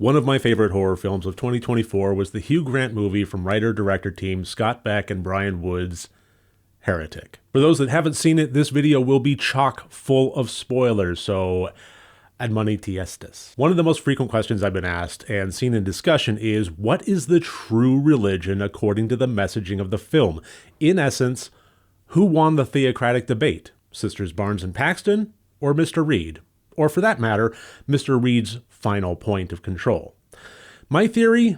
One of my favorite horror films of 2024 was the Hugh Grant movie from writer-director team Scott Beck and Brian Wood's Heretic. For those that haven't seen it, this video will be chock full of spoilers, so admonitiestis. One of the most frequent questions I've been asked and seen in discussion is, what is the true religion according to the messaging of the film? In essence, who won the theocratic debate? Sisters Barnes and Paxton or Mr. Reed? Or for that matter, Mr. Reed's final point of control? My theory?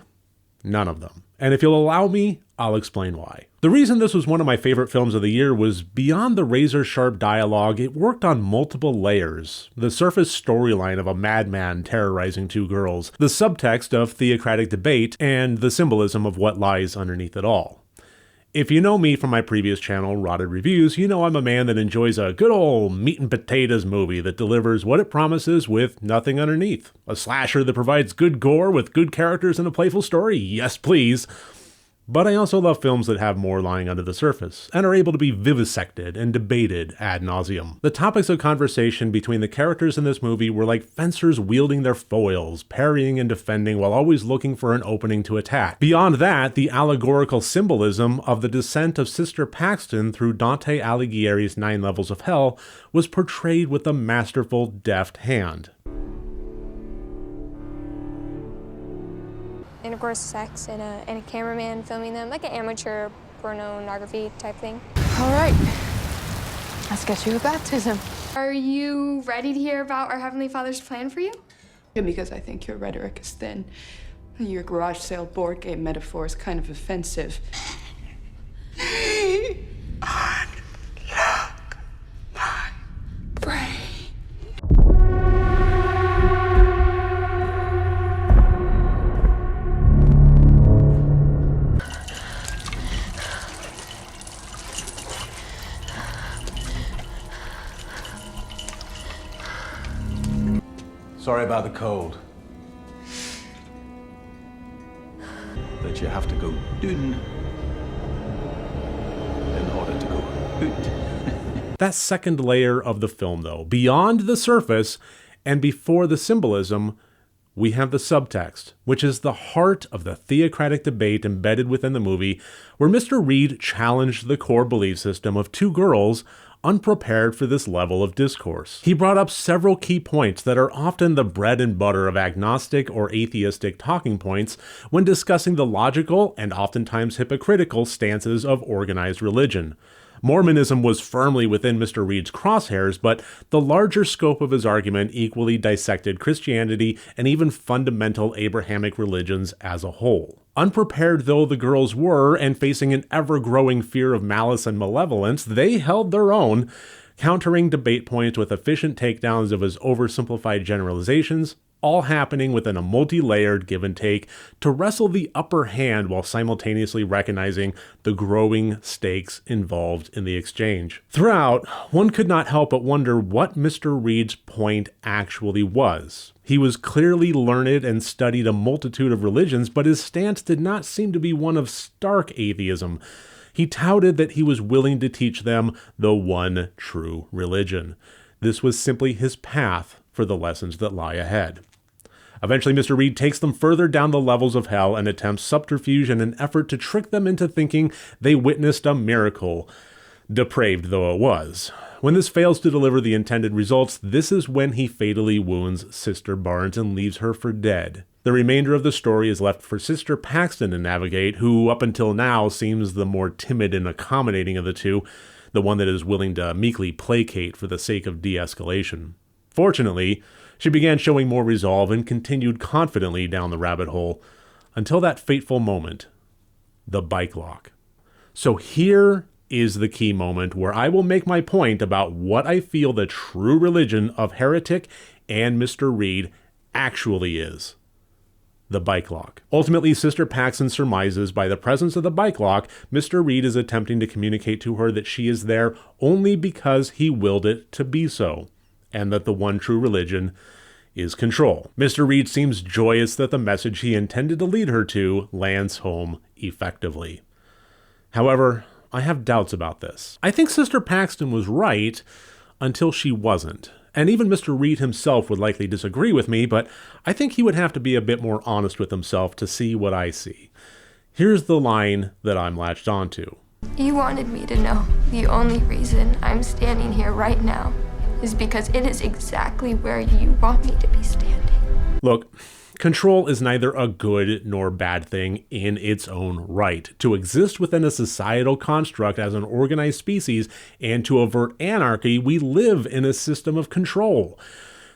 None of them. And if you'll allow me, I'll explain why. The reason this was one of my favorite films of the year was beyond the razor-sharp dialogue, it worked on multiple layers. The surface storyline of a madman terrorizing two girls, the subtext of theocratic debate, and the symbolism of what lies underneath it all. If you know me from my previous channel, Rotted Reviews, you know I'm a man that enjoys a good old meat and potatoes movie that delivers what it promises with nothing underneath. A slasher that provides good gore with good characters and a playful story? Yes, please. But I also love films that have more lying under the surface, and are able to be vivisected and debated ad nauseum. The topics of conversation between the characters in this movie were like fencers wielding their foils, parrying and defending while always looking for an opening to attack. Beyond that, the allegorical symbolism of the descent of Sister Paxton through Dante Alighieri's 9 levels of hell was portrayed with a masterful, deft hand. And of course sex and a cameraman filming them, like an amateur pornography type thing. All right, let's get you a baptism. Are you ready to hear about our Heavenly Father's plan for you? Yeah, because I think your rhetoric is thin. Your garage sale board game metaphor is kind of offensive. Unlock my brain. Sorry about the cold. That you have to go doon in order to go out. That second layer of the film, though, beyond the surface and before the symbolism, we have the subtext, which is the heart of the theocratic debate embedded within the movie, where Mr. Reed challenged the core belief system of two girls unprepared for this level of discourse. He brought up several key points that are often the bread and butter of agnostic or atheistic talking points when discussing the logical and oftentimes hypocritical stances of organized religion. Mormonism was firmly within Mr. Reed's crosshairs, but the larger scope of his argument equally dissected Christianity and even fundamental Abrahamic religions as a whole. Unprepared though the girls were, and facing an ever-growing fear of malice and malevolence, they held their own, countering debate points with efficient takedowns of his oversimplified generalizations, all happening within a multi-layered give and take to wrestle the upper hand while simultaneously recognizing the growing stakes involved in the exchange. Throughout, one could not help but wonder what Mr. Reed's point actually was. He was clearly learned and studied a multitude of religions, but his stance did not seem to be one of stark atheism. He touted that he was willing to teach them the one true religion. This was simply his path for the lessons that lie ahead. Eventually, Mr. Reed takes them further down the levels of hell and attempts subterfuge in an effort to trick them into thinking they witnessed a miracle, depraved though it was. When this fails to deliver the intended results, this is when he fatally wounds Sister Barnes and leaves her for dead. The remainder of the story is left for Sister Paxton to navigate, who up until now seems the more timid and accommodating of the two, the one that is willing to meekly placate for the sake of de-escalation. Fortunately, she began showing more resolve and continued confidently down the rabbit hole until that fateful moment, the bike lock. So here is the key moment where I will make my point about what I feel the true religion of Heretic and Mr. Reed actually is. The bike lock. Ultimately, Sister Paxton surmises by the presence of the bike lock, Mr. Reed is attempting to communicate to her that she is there only because he willed it to be so, and that the one true religion is control. Mr. Reed seems joyous that the message he intended to lead her to lands home effectively. However, I have doubts about this. I think Sister Paxton was right until she wasn't. And even Mr. Reed himself would likely disagree with me, but I think he would have to be a bit more honest with himself to see what I see. Here's the line that I'm latched onto. You wanted me to know the only reason I'm standing here right now is because it is exactly where you want me to be standing. Look, control is neither a good nor bad thing in its own right. To exist within a societal construct as an organized species and to avert anarchy, we live in a system of control.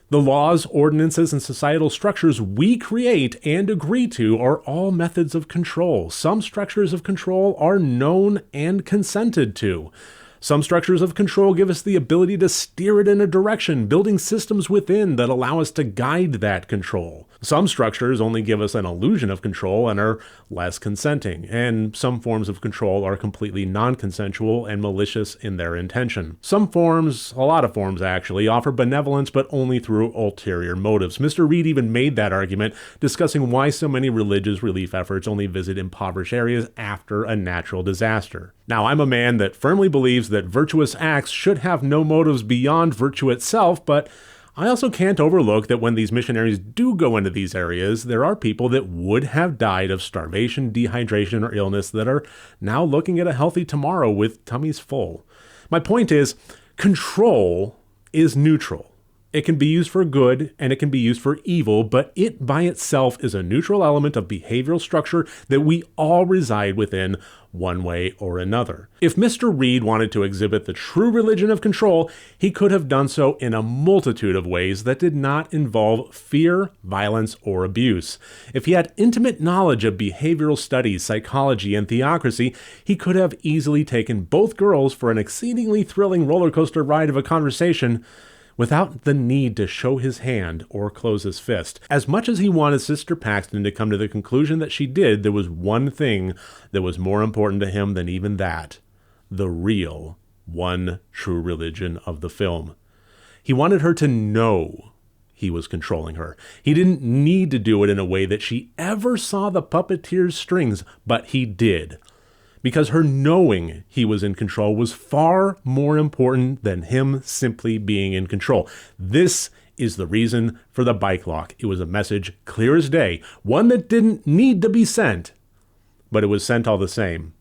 The laws, ordinances, and societal structures we create and agree to are all methods of control. Some structures of control are known and consented to. Some structures of control give us the ability to steer it in a direction, building systems within that allow us to guide that control. Some structures only give us an illusion of control and are less consenting, and some forms of control are completely non-consensual and malicious in their intention. Some forms, a lot of forms actually, offer benevolence but only through ulterior motives. Mr. Reed even made that argument, discussing why so many religious relief efforts only visit impoverished areas after a natural disaster. Now, I'm a man that firmly believes that virtuous acts should have no motives beyond virtue itself, but I also can't overlook that when these missionaries do go into these areas, there are people that would have died of starvation, dehydration, or illness that are now looking at a healthy tomorrow with tummies full. My point is, control is neutral. It can be used for good and it can be used for evil, but it by itself is a neutral element of behavioral structure that we all reside within one way or another. If Mr. Reed wanted to exhibit the true religion of control, he could have done so in a multitude of ways that did not involve fear, violence, or abuse. If he had intimate knowledge of behavioral studies, psychology, and theocracy, he could have easily taken both girls for an exceedingly thrilling roller coaster ride of a conversation without the need to show his hand or close his fist. As much as he wanted Sister Paxton to come to the conclusion that she did, there was one thing that was more important to him than even that: the real, one true religion of the film. He wanted her to know he was controlling her. He didn't need to do it in a way that she ever saw the puppeteer's strings, but he did. Because her knowing he was in control was far more important than him simply being in control. This is the reason for the bike lock. It was a message clear as day, one that didn't need to be sent, but it was sent all the same.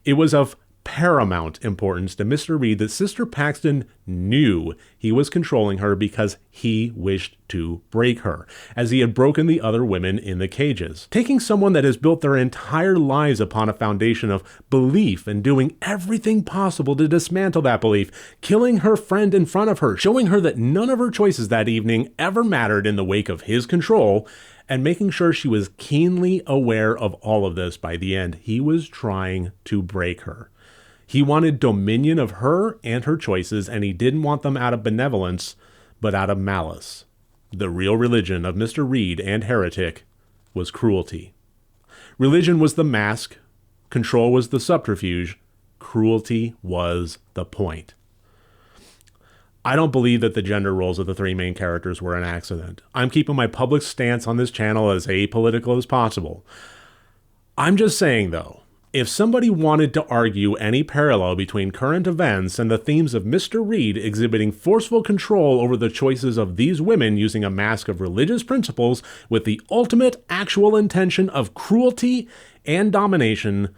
It was of paramount importance to Mr. Reed that Sister Paxton knew he was controlling her because he wished to break her, as he had broken the other women in the cages. Taking someone that has built their entire lives upon a foundation of belief and doing everything possible to dismantle that belief, killing her friend in front of her, showing her that none of her choices that evening ever mattered in the wake of his control, and making sure she was keenly aware of all of this by the end. He was trying to break her. He wanted dominion of her and her choices, and he didn't want them out of benevolence, but out of malice. The real religion of Mr. Reed and Heretic was cruelty. Religion was the mask, control was the subterfuge, cruelty was the point. I don't believe that the gender roles of the three main characters were an accident. I'm keeping my public stance on this channel as apolitical as possible. I'm just saying, though, if somebody wanted to argue any parallel between current events and the themes of Mr. Reed exhibiting forceful control over the choices of these women using a mask of religious principles with the ultimate actual intention of cruelty and domination,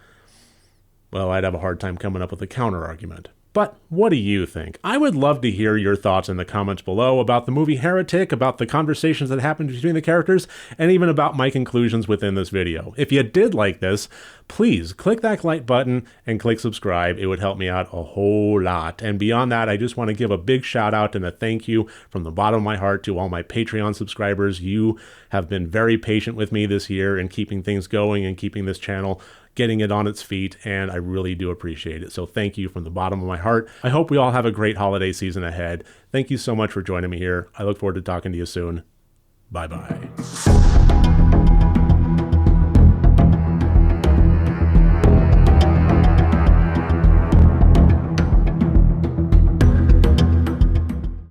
well, I'd have a hard time coming up with a counter-argument. But what do you think? I would love to hear your thoughts in the comments below about the movie Heretic, about the conversations that happened between the characters, and even about my conclusions within this video. If you did like this, please click that like button and click subscribe. It would help me out a whole lot. And beyond that, I just want to give a big shout out and a thank you from the bottom of my heart to all my Patreon subscribers. You have been very patient with me this year in keeping things going and keeping this channel getting it on its feet, and I really do appreciate it. So thank you from the bottom of my heart. I hope we all have a great holiday season ahead. Thank you so much for joining me here. I look forward to talking to you soon. Bye-bye.